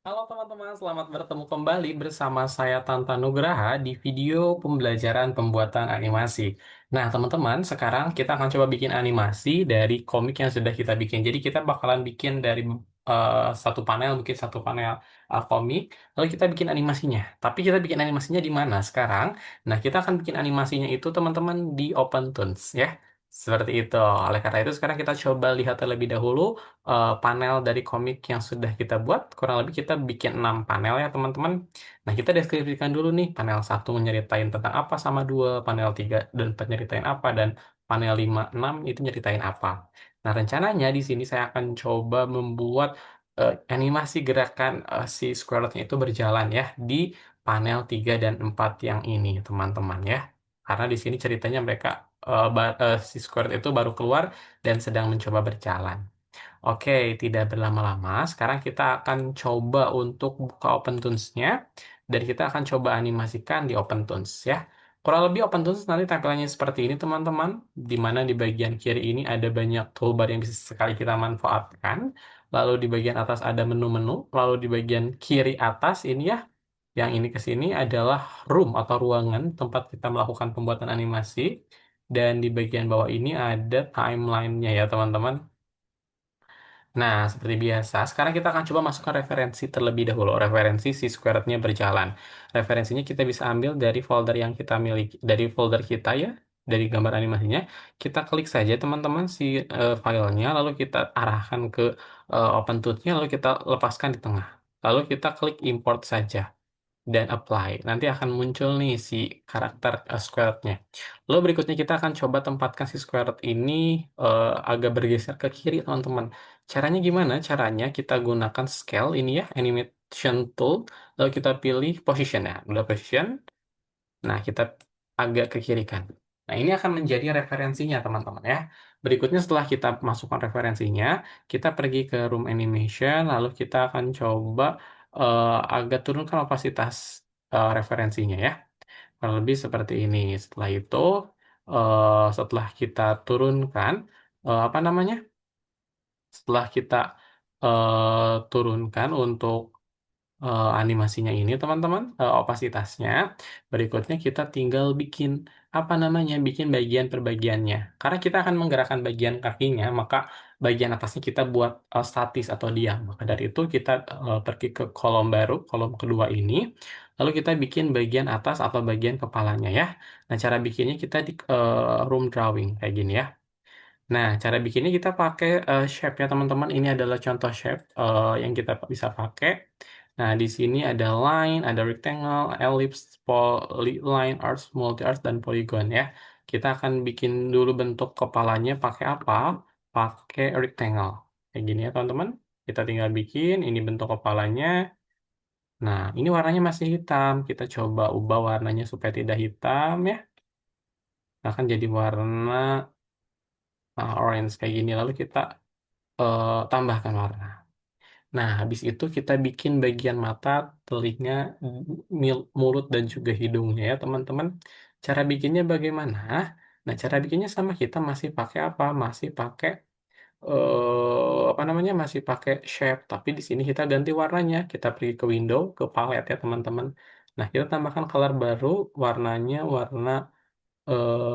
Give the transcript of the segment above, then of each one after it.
Halo teman-teman, selamat bertemu kembali bersama saya Tanta Nugraha di video pembelajaran pembuatan animasi. Nah, teman-teman, sekarang kita akan coba bikin animasi dari komik yang sudah kita bikin. Jadi kita bakalan bikin dari satu panel, bikin satu panel komik, lalu kita bikin animasinya. Tapi kita bikin animasinya di mana sekarang? Nah, kita akan bikin animasinya itu teman-teman di OpenToonz ya. Seperti itu. Oleh karena itu sekarang kita coba lihat terlebih dahulu panel dari komik yang sudah kita buat. Kurang lebih kita bikin 6 panel ya teman-teman. Nah, kita deskripsikan dulu nih. Panel satu nyeritain tentang apa sama 2, panel 3 dan 4 nyeritain apa, dan panel 5, 6 itu nyeritain apa. Nah, rencananya di sini saya akan coba membuat animasi gerakan si Squirrel-nya itu berjalan ya di panel 3 dan 4 yang ini, teman-teman ya. Karena di sini ceritanya mereka si Squirrel itu baru keluar dan sedang mencoba berjalan. Oke, tidak berlama-lama. Sekarang kita akan coba untuk buka OpenToonz-nya dan kita akan coba animasikan di OpenToonz ya. Kurang lebih OpenToonz nanti tampilannya seperti ini teman-teman, di mana di bagian kiri ini ada banyak toolbar yang bisa sekali kita manfaatkan. Lalu di bagian atas ada menu-menu, lalu di bagian kiri atas ini ya, yang ini ke sini adalah room atau ruangan tempat kita melakukan pembuatan animasi. Dan di bagian bawah ini ada timeline-nya ya teman-teman. Nah, seperti biasa, sekarang kita akan coba masukkan referensi terlebih dahulu. Referensi si Squared-nya berjalan. Referensinya kita bisa ambil dari folder yang kita miliki, dari folder kita ya, dari gambar animasinya. Kita klik saja teman-teman si filenya, lalu kita arahkan ke OpenToolz-nya, lalu kita lepaskan di tengah. Lalu kita klik import saja dan apply. Nanti akan muncul nih si karakter squared-nya. Lalu berikutnya kita akan coba tempatkan si squared ini agak bergeser ke kiri, teman-teman. Caranya gimana? Caranya kita gunakan scale ini ya, animation tool, lalu kita pilih position ya. Udah position, nah kita agak ke kiri kan. Nah, ini akan menjadi referensinya, teman-teman ya. Berikutnya setelah kita masukkan referensinya, kita pergi ke room animation, lalu kita akan coba agak turunkan opasitas referensinya ya. Kurang lebih seperti ini. Setelah itu, setelah kita turunkan, apa namanya? Setelah kita turunkan untuk animasinya ini teman-teman, opasitasnya. Berikutnya kita tinggal bikin apa namanya, bikin bagian per bagiannya. Karena kita akan menggerakkan bagian kakinya, maka bagian atasnya kita buat statis atau diam. Maka dari itu kita pergi ke kolom baru, kolom kedua ini. Lalu kita bikin bagian atas atau bagian kepalanya ya. Nah, cara bikinnya kita di room drawing kayak gini ya. Nah, cara bikinnya kita pakai shape ya teman-teman. Ini adalah contoh shape yang kita bisa pakai. Nah, di sini ada line, ada rectangle, ellipse, polyline, arcs, multi-arcs, dan polygon ya. Kita akan bikin dulu bentuk kepalanya pakai apa? Pakai rectangle. Kayak gini ya teman-teman. Kita tinggal bikin, ini bentuk kepalanya. Nah, ini warnanya masih hitam. Kita coba ubah warnanya supaya tidak hitam ya. Akan jadi warna orange kayak gini. Lalu kita tambahkan warna. Nah, habis itu kita bikin bagian mata, telinga, mulut, dan juga hidungnya ya, teman-teman. Cara bikinnya bagaimana? Nah, cara bikinnya sama, kita masih pakai apa? Masih pakai apa namanya? Masih pakai shape, tapi di sini kita ganti warnanya. Kita pergi ke window, ke palette ya, teman-teman. Nah, kita tambahkan color baru, warnanya warna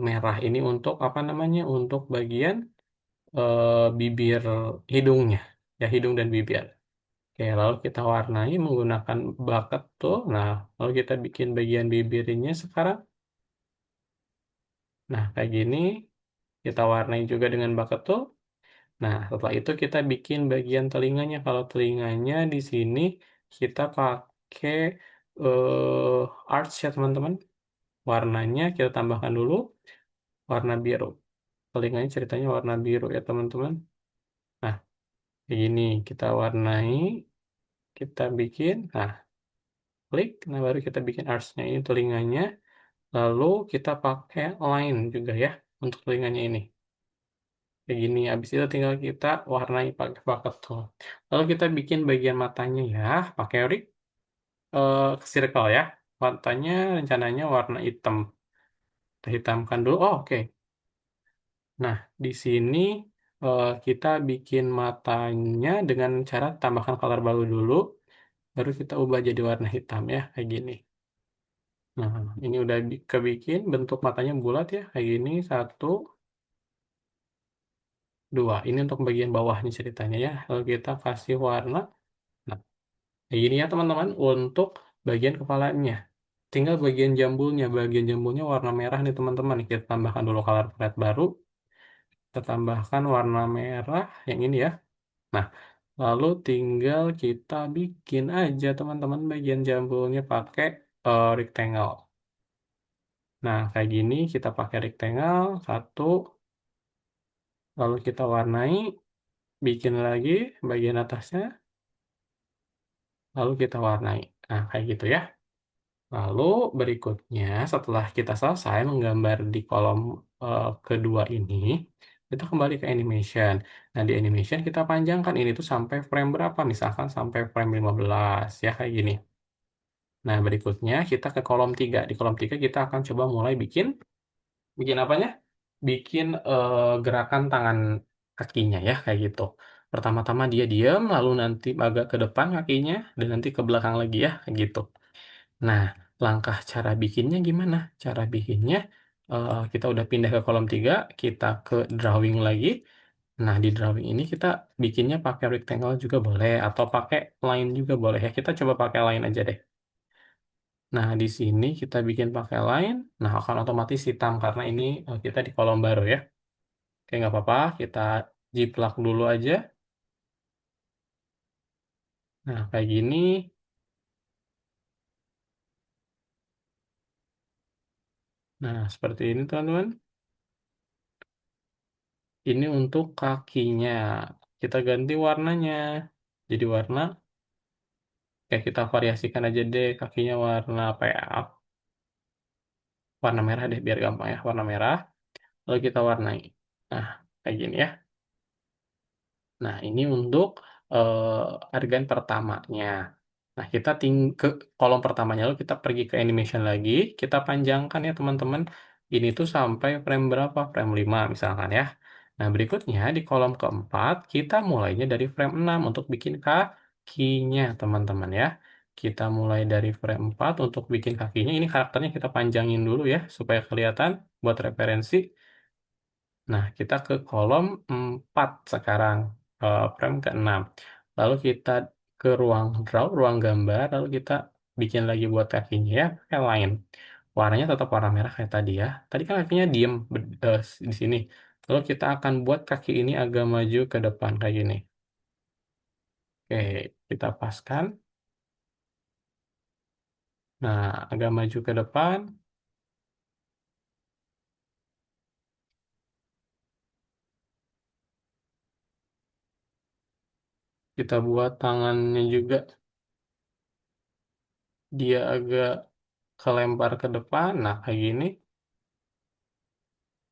merah. Ini untuk apa namanya? Untuk bagian bibir hidungnya. Ya, hidung dan bibir. Oke, lalu kita warnai menggunakan bucket tool. Nah, lalu kita bikin bagian bibirnya sekarang. Nah, kayak gini. Kita warnai juga dengan bucket tool. Nah, setelah itu kita bikin bagian telinganya. Kalau telinganya di sini kita pakai arch ya, teman-teman. Warnanya kita tambahkan dulu warna biru. Telinganya ceritanya warna biru ya, teman-teman. Nah, kayak gini kita warnai, kita bikin. Nah, klik. Nah, baru kita bikin arch-nya ini telinganya. Lalu kita pakai line juga ya untuk telinganya ini. Kayak gini. Habis itu tinggal kita warnai pakai bucket tool. Lalu kita bikin bagian matanya ya pakai circle ya. Matanya rencananya warna hitam. Kita hitamkan dulu. Oh, oke. Nah, di sini kita bikin matanya dengan cara tambahkan color baru dulu. baru kita ubah jadi warna hitam ya, kayak gini. Nah, ini udah kebikin bentuk matanya bulat ya, kayak gini. Satu, dua. Ini untuk bagian bawah nih ceritanya ya. Lalu kita kasih warna. Nah, kayak gini ya teman-teman untuk bagian kepalanya. Tinggal bagian jambulnya. Bagian jambulnya warna merah nih teman-teman. Kita tambahkan dulu color palette baru. Kita tambahkan warna merah yang ini ya. Nah, lalu tinggal kita bikin aja teman-teman bagian jambulnya pakai rectangle. Nah, kayak gini kita pakai rectangle satu, lalu kita warnai, bikin lagi bagian atasnya, lalu kita warnai. Nah, kayak gitu ya. Lalu berikutnya setelah kita selesai menggambar di kolom kedua ini, kita kembali ke animation. Nah, di animation kita panjangkan ini tuh sampai frame berapa? Misalkan sampai frame 15 ya kayak gini. Nah, berikutnya kita ke kolom 3. Di kolom 3 kita akan coba mulai bikin bikin apanya? Bikin gerakan tangan kakinya ya kayak gitu. Pertama-tama dia diam, lalu nanti agak ke depan kakinya dan nanti ke belakang lagi ya kayak gitu. Nah, langkah cara bikinnya gimana? Cara bikinnya kita udah pindah ke kolom 3, kita ke drawing lagi. Nah, di drawing ini kita bikinnya pakai rectangle juga boleh atau pakai line juga boleh ya. Kita coba pakai line aja deh. Nah, di sini kita bikin pakai line. Nah, akan otomatis hitam karena ini kita di kolom baru ya. Oke, nggak apa-apa. Kita jiplak dulu aja. Nah, kayak gini. Nah, seperti ini teman-teman. Ini untuk kakinya. Kita ganti warnanya. Jadi warna, kayak kita variasikan aja deh. Kakinya warna apa ya? Warna merah deh, biar gampang ya. Warna merah. Lalu kita warnai. Nah, kayak gini ya. Nah, ini untuk adegan pertamanya. Nah, kita ke kolom pertamanya, lalu kita pergi ke animation lagi, kita panjangkan ya teman-teman. Ini tuh sampai frame berapa? Frame 5 misalkan ya. Nah, berikutnya di kolom keempat, kita mulainya dari frame 6 untuk bikin kakinya teman-teman ya. Kita mulai dari frame 4 untuk bikin kakinya. Ini karakternya kita panjangin dulu ya, supaya kelihatan buat referensi. Nah, kita ke kolom 4 sekarang, frame ke-6. Lalu kita ke ruang draw, ruang gambar, lalu kita bikin lagi buat kakinya ya, pakai line. Warnanya tetap warna merah kayak tadi ya. Tadi kan kakinya diem di sini. Lalu kita akan buat kaki ini agak maju ke depan kayak gini. Oke, kita paskan. Nah, agak maju ke depan. Kita buat tangannya juga dia agak kelempar ke depan. Nah, kayak gini.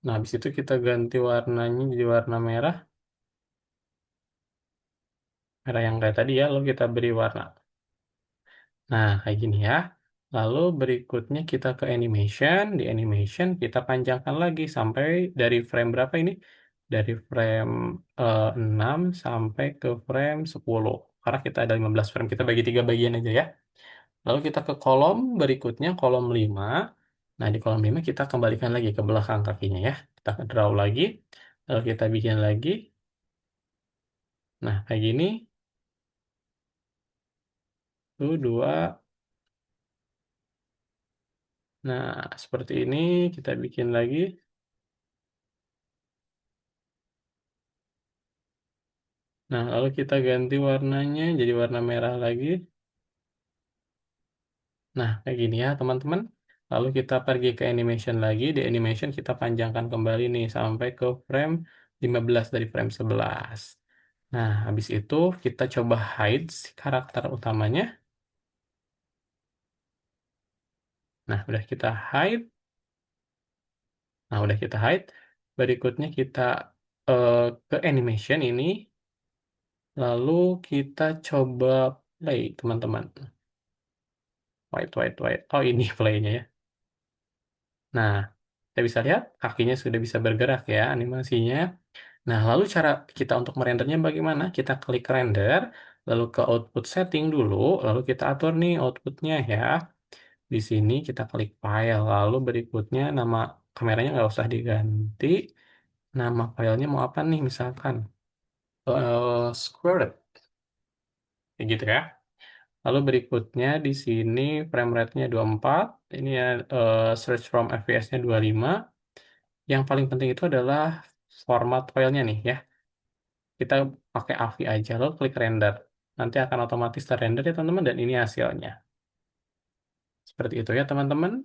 Nah, habis itu kita ganti warnanya jadi warna merah. Merah yang kayak tadi ya, lalu kita beri warna. Nah, kayak gini ya. Lalu berikutnya kita ke animation. Di animation kita panjangkan lagi sampai dari frame berapa ini? Dari frame 6 sampai ke frame 10. Karena kita ada 15 frame, kita bagi 3 bagian aja ya. Lalu kita ke kolom berikutnya, kolom 5. Nah, di kolom 5 kita kembalikan lagi ke belakang kakinya ya. Kita draw lagi. Lalu kita bikin lagi. Nah, kayak gini. Tuh, dua. Nah, seperti ini kita bikin lagi. Nah, lalu kita ganti warnanya jadi warna merah lagi. Nah, kayak gini ya, teman-teman. Lalu kita pergi ke animation lagi. Di animation kita panjangkan kembali nih sampai ke frame 15 dari frame 11. Nah, habis itu kita coba hide si karakter utamanya. Nah, udah kita hide. Nah, udah kita hide. Berikutnya kita eh, ke animation ini. Lalu kita coba play, teman-teman. Wait, wait, wait. Oh, ini playnya ya. Nah, kita bisa lihat kakinya sudah bisa bergerak ya animasinya. Nah, lalu cara kita untuk merendernya bagaimana? Kita klik render, lalu ke output setting dulu, lalu kita atur nih outputnya ya. Di sini kita klik file, lalu berikutnya nama kameranya nggak usah diganti. Nama filenya mau apa nih misalkan? Squared, kayak gitu ya. Lalu berikutnya di sini frame rate-nya 24, ini ya search from FPS-nya 25. Yang paling penting itu adalah format filenya nih ya. Kita pakai AVI aja, lalu klik render. Nanti akan otomatis terrender ya teman-teman, dan ini hasilnya. Seperti itu ya teman-teman.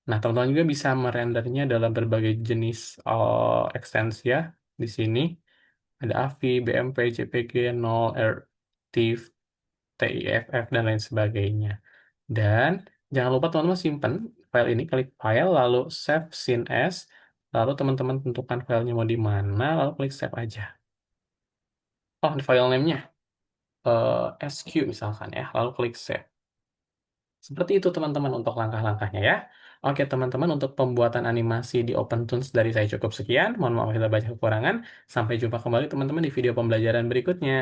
Nah, teman-teman juga bisa merendernya dalam berbagai jenis extensi ya. Di sini ada AVI, BMP, JPG, 0, TIFF, TIFF, dan lain sebagainya. Dan jangan lupa teman-teman simpan file ini, klik file, lalu save scene as, lalu teman-teman tentukan filenya mau di mana, lalu klik save aja. Oh, di file name-nya SQ misalkan ya, lalu klik save. Seperti itu teman-teman untuk langkah-langkahnya ya. Oke teman-teman, untuk pembuatan animasi di OpenToonz dari saya cukup sekian. Mohon maaf bila banyak kekurangan. Sampai jumpa kembali teman-teman di video pembelajaran berikutnya.